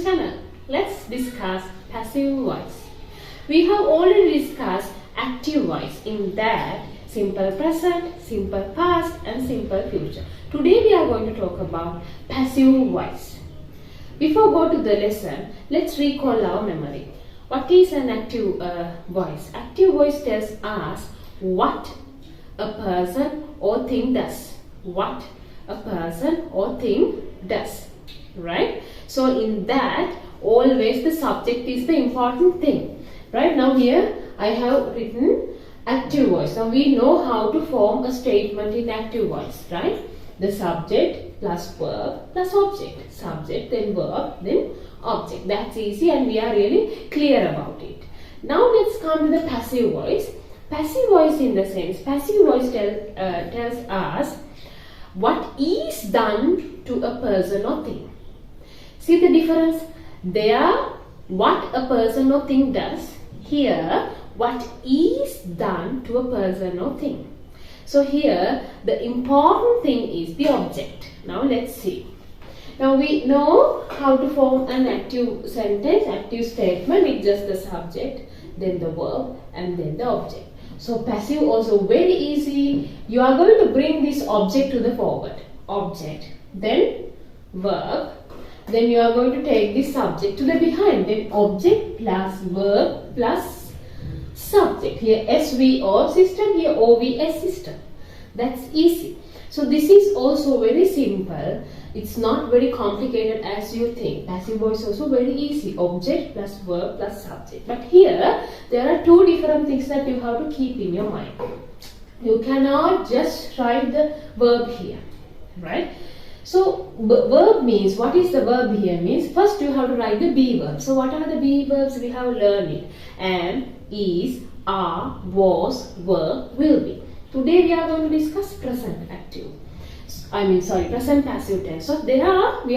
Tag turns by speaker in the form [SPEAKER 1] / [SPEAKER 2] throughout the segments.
[SPEAKER 1] the channel. Let's discuss passive voice. We have already discussed active voice, in that simple present, simple past and simple future. Today we are going to talk about passive voice. Before go to the lesson, let's recall our memory. What is an active voice? Active voice tells us what a person or thing does. What a person or thing does. Right? So in that, always the subject is the important thing. Right? Now here I have written active voice. Now we know how to form a statement in active voice. Right? The subject plus verb plus object. Subject, then verb, then object. That's easy and we are really clear about it. Now let's come to the passive voice. Passive voice in the sense, passive voice tells us what is done to a person or thing. See the difference? There, what a person or thing does. Here, what is done to a person or thing. So here, the important thing is the object. Now let's see. Now we know how to form an active sentence, active statement with just the subject, then the verb and then the object. So passive also very easy. You are going to bring this object to the forward. Object, then verb, then you are going to take this subject to the behind. Then object plus verb plus subject. Here SVO system, here OVS system. That's easy. So this is also very simple. It's not very complicated as you think. Passive voice also very easy. Object plus verb plus subject. But here, there are two different things that you have to keep in your mind. You cannot just write the verb here. Right? So, verb means, what is the verb here means? First you have to write the be verb. So, what are the be verbs we have learned? Am, is, are, was, were, will be. Today we are going to discuss present active. Present passive tense. So we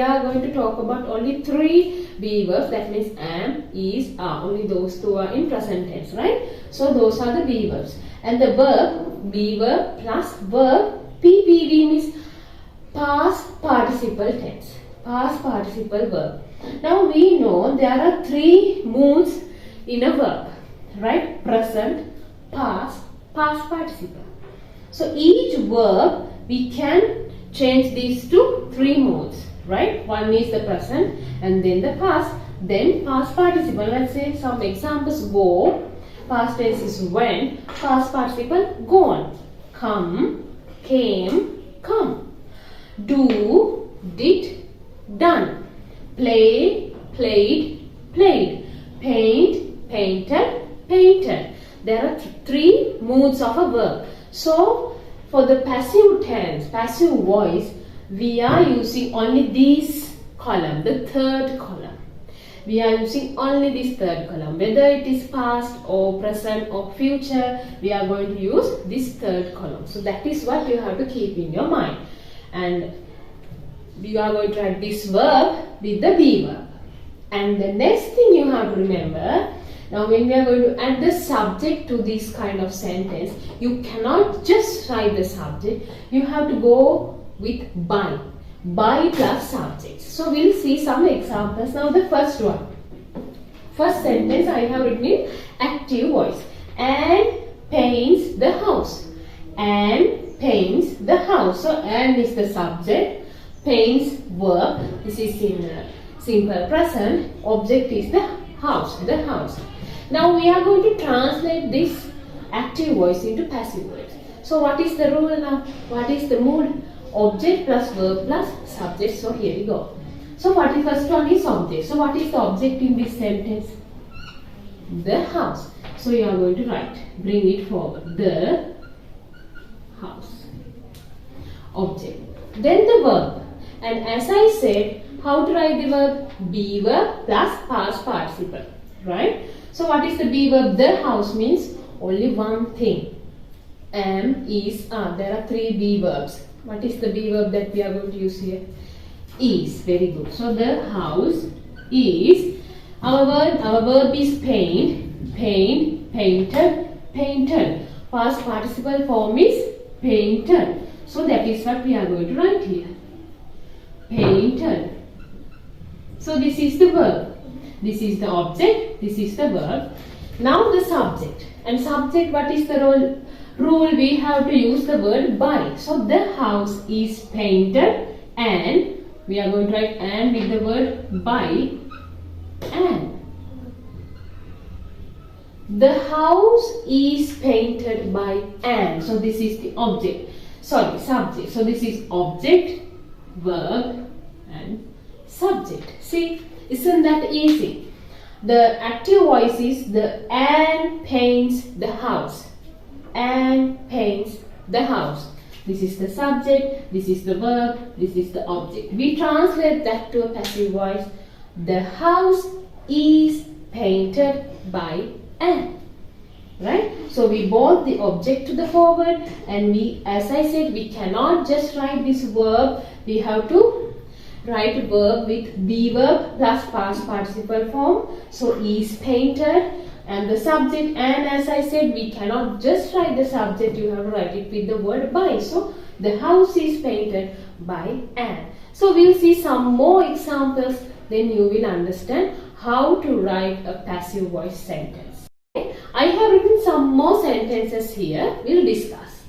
[SPEAKER 1] are going to talk about only three be verbs, that means am, is, are. Only those two are in present tense, right? So those are the be verbs. And the verb, be verb plus verb, PPV means past participle tense. Past participle verb. Now we know there are three moods in a verb, right? Present, past, past participle. So each verb we can change these to three modes, right? One is the present and then the past, then past participle. Let's say some examples: go, past tense is went, past participle gone, come, came, come, do, did, done, play, played, played, paint, painted, painted. There are three moods of a verb. So, for the passive tense, passive voice, we are using only this column, the third column. We are using only this third column. Whether it is past or present or future, we are going to use this third column. So, that is what you have to keep in your mind. And you are going to write this verb with the be verb. And the next thing you have to remember, now when we are going to add the subject to this kind of sentence, you cannot just write the subject. You have to go with by. By plus subject. So we'll see some examples. Now the first one. First sentence I have written in active voice. And paints the house. And paints the house. So and is the subject. Paints verb. This is in simple present. Object is the house. The house. Now we are going to translate this active voice into passive voice. So what is the rule now? What is the mood? Object plus verb plus subject. So here we go. So what is first one is object. So what is the object in this sentence? The house. So you are going to write. Bring it forward. The house. Object. Then the verb. And as I said, how to write the verb? Be verb plus past participle. Right? So what is the be verb? The house means only one thing. Am, is, are. There are three be verbs. What is the be verb that we are going to use here? Is. Very good. So the house is. Our verb is paint. Paint, painted, painted. Past participle form is painted. So that is what we are going to write here. Painted. So this is the verb. This is the object. This is the verb. Now the subject. And subject, what is the rule? We have to use the word by. So the house is painted and we are going to write and with the word by and. The house is painted by and. So this is the object. Sorry, subject. So this is object, verb and subject. See, isn't that easy? The active voice is the and paints the house. And paints the house. This is the subject, this is the verb, this is the object. We translate that to a passive voice. The house is painted by and. Right? So we brought the object to the forward and we, as I said, we cannot just write this verb. We have to write a verb with be verb plus past participle form. So is painted and the subject, and as I said, we cannot just write the subject, you have to write it with the word by. So the house is painted by and. So we'll see some more examples, then you will understand how to write a passive voice sentence. Okay? I have written some more sentences here, we'll discuss.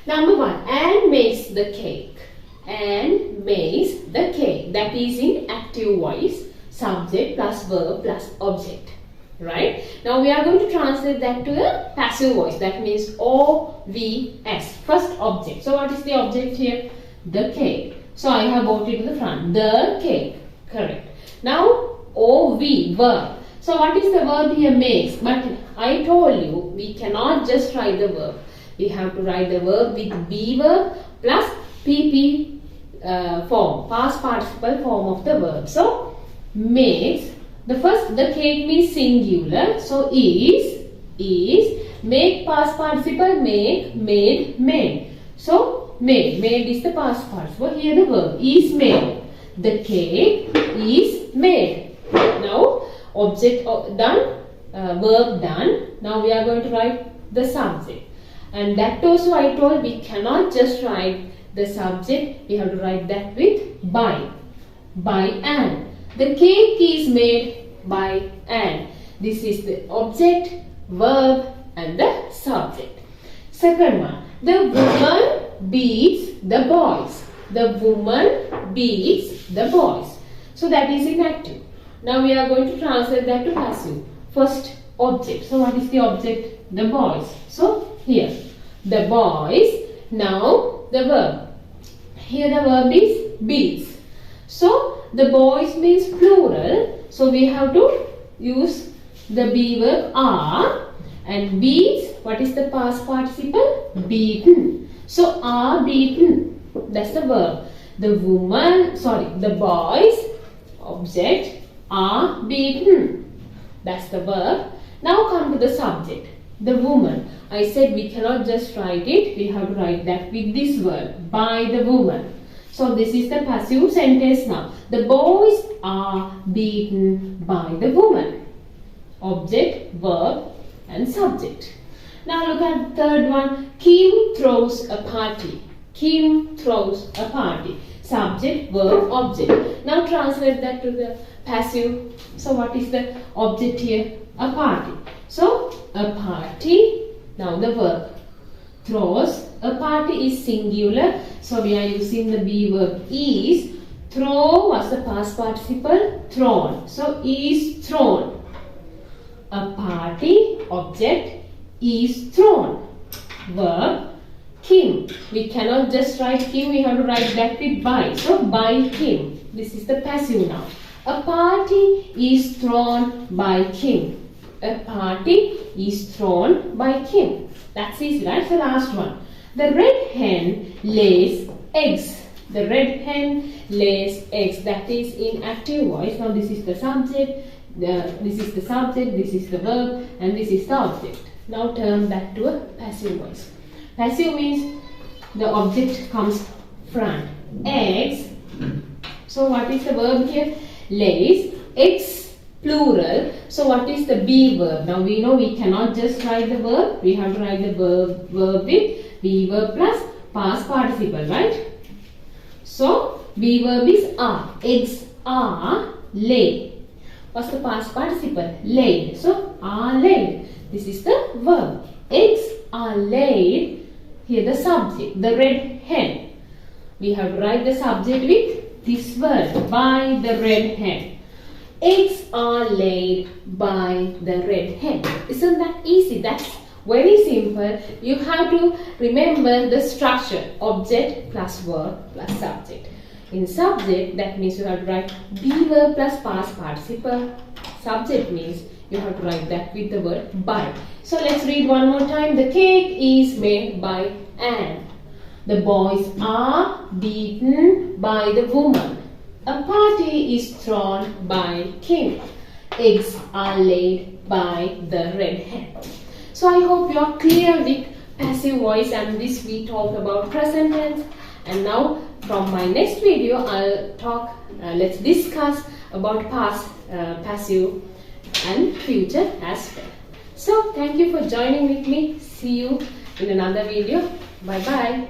[SPEAKER 1] Number 1, Anne makes the cake. Anne makes the cake. That is in active voice, subject plus verb plus object. Right? Now we are going to translate that to a passive voice. That means OVS. First object. So what is the object here? The cake. So I have brought it to the front. The cake. Correct. Now OV, verb. So what is the verb here? Makes. But I told you we cannot just write the verb. We have to write the verb with be verb plus PP form. Past participle form of the verb. So makes. The cake means singular, so is, make past participle, make, made, made. So made is the past participle. Here the verb is made. The cake is made. Now object done, verb done. Now we are going to write the subject. And that also I told we cannot just write the subject, we have to write that with by and. The cake is made by and. This is the object, verb and the subject. Second one, the woman beats the boys. The woman beats the boys. So that is inactive. Now we are going to translate that to passive. First object. So what is the object? The boys. So here, the boys. Now the verb. Here the verb is beats. So the boys means plural. So we have to use the be verb are, and beats, what is the past participle? Beaten. So are beaten. That's the verb. The boys, object, are beaten. That's the verb. Now come to the subject. The woman. I said we cannot just write it. We have to write that with this word. By the woman. So this is the passive sentence now. The boys are beaten by the woman. Object, verb and subject. Now look at the third one. Kim throws a party. Kim throws a party. Subject, verb, object. Now translate that to the passive. So what is the object here? A party. So a party. Now the verb. Throws. A party is singular. So we are using the be verb is. Throw was the past participle. Thrown. So is thrown. A party, object, is thrown. Verb, Kim. We cannot just write Kim. We have to write that with by. So by Kim. This is the passive now. A party is thrown by Kim. A party is thrown by Kim. That's easy, right? The last one. The red hen lays eggs. The red hen lays eggs. That is in active voice. Now this is the subject. This is the subject. This is the verb. And this is the object. Now turn that to a passive voice. Passive means the object comes front. Eggs. So what is the verb here? Lays. Eggs, plural. So what is the be verb? Now we know we cannot just write the verb. We have to write the verb with be verb plus past participle, right? So be verb is are. Eggs are laid. What's the past participle? Laid. So, are laid. This is the verb. Eggs are laid. Here the subject, the red hen. We have to write the subject with this word, by the red hen. Eggs are laid by the red hen. Isn't that easy? That's very simple. You have to remember the structure, object plus verb plus subject. In subject, that means you have to write be verb plus past participle. Subject means you have to write that with the word by. So let's read one more time. The cake is made by Anne. The boys are beaten by the woman. A party is thrown by King. Eggs are laid by the red hen. So I hope you are clear with passive voice, and this we talked about present tense. And now from my next video let's discuss about past, passive and future as well. So thank you for joining with me. See you in another video. Bye bye.